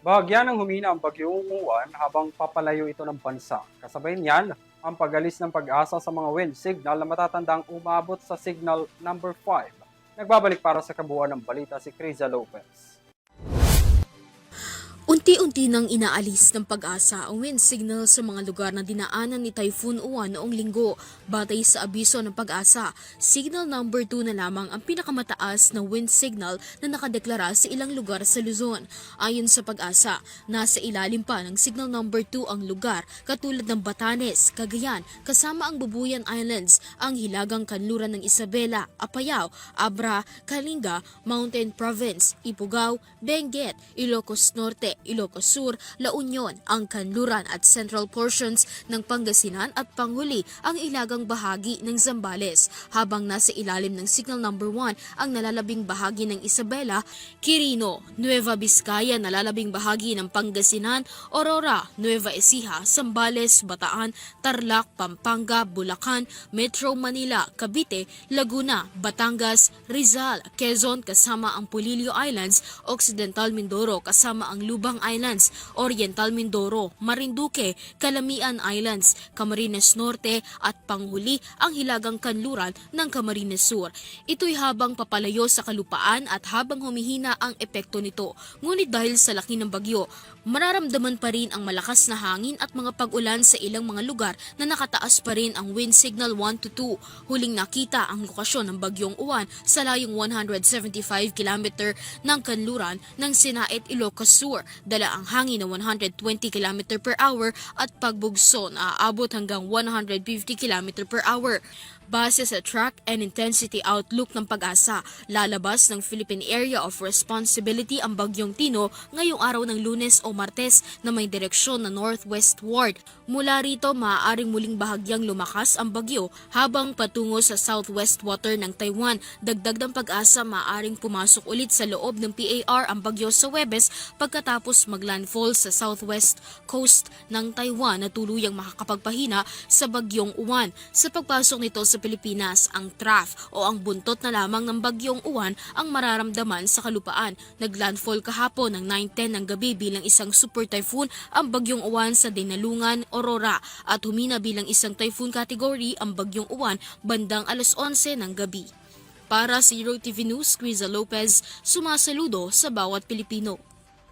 Bahagya ng humina ang bagyong Uwan habang papalayo ito ng bansa. Kasabay niyan, ang pag-alis ng pag-asa sa mga wind signal na matatandang umabot sa signal number 5. Nagbabalik para sa kabuuan ng balita si Criza Lopez. Unti-unti nang inaalis ng pag-asa ang wind signal sa mga lugar na dinaanan ni Typhoon Uwan noong linggo. Batay sa abiso ng pag-asa, signal number 2 na lamang ang pinakamataas na wind signal na nakadeklara sa ilang lugar sa Luzon. Ayon sa pag-asa, nasa ilalim pa ng signal number 2 ang lugar katulad ng Batanes, Cagayan, kasama ang Bubuyan Islands, ang hilagang kanluran ng Isabela, Apayao, Abra, Kalinga, Mountain Province, Ifugao, Benguet, Ilocos Norte, Ilocos Sur, La Union, ang kanluran at central portions ng Pangasinan at panghuli ang ilagang bahagi ng Zambales, habang nasa ilalim ng signal number 1 ang nalalabing bahagi ng Isabela, Quirino, Nueva Vizcaya, nalalabing bahagi ng Pangasinan, Aurora, Nueva Ecija, Zambales, Bataan, Tarlac, Pampanga, Bulacan, Metro Manila, Cavite, Laguna, Batangas, Rizal, Quezon kasama ang Polillo Islands, Occidental Mindoro kasama ang Lubang Islands, Oriental Mindoro, Marinduque, Calamian Islands, Camarines Norte at panghuli ang hilagang kanluran ng Camarines Sur. Ito'y habang papalayo sa kalupaan at habang humihina ang epekto nito. Ngunit dahil sa laki ng bagyo, mararamdaman pa rin ang malakas na hangin at mga pag-ulan sa ilang mga lugar na nakataas pa rin ang wind signal 1 to 2. Huling nakita ang lokasyon ng bagyong Uwan sa layong 175 km ng kanluran ng Sinait, Ilocos Sur. Dala ang hangin na 120 km per hour at pagbugso na aabot hanggang 150 km per hour. Base sa Track and Intensity Outlook ng pag-asa, lalabas ng Philippine Area of Responsibility ang Bagyong Tino ngayong araw ng Lunes o Martes na may direksyon na northwestward. Mula rito, maaaring muling bahagyang lumakas ang bagyo habang patungo sa southwest water ng Taiwan. Dagdag ng pag-asa, maaaring pumasok ulit sa loob ng PAR ang bagyo sa Huwebes pagkatapos maglandfall sa southwest coast ng Taiwan na tuluyang makakapagpahina sa Bagyong Uwan. Sa pagpasok nito sa Pilipinas, ang trough o ang buntot na lamang ng Bagyong Uwan ang mararamdaman sa kalupaan. Naglandfall kahapon ng 9:10 ng gabi bilang isang super typhoon ang Bagyong Uwan sa Dinalungan, Aurora at humina bilang isang typhoon category ang Bagyong Uwan bandang 11:11 ng gabi. Para sa Zero TV News, Criza Lopez, sumasaludo sa bawat Pilipino.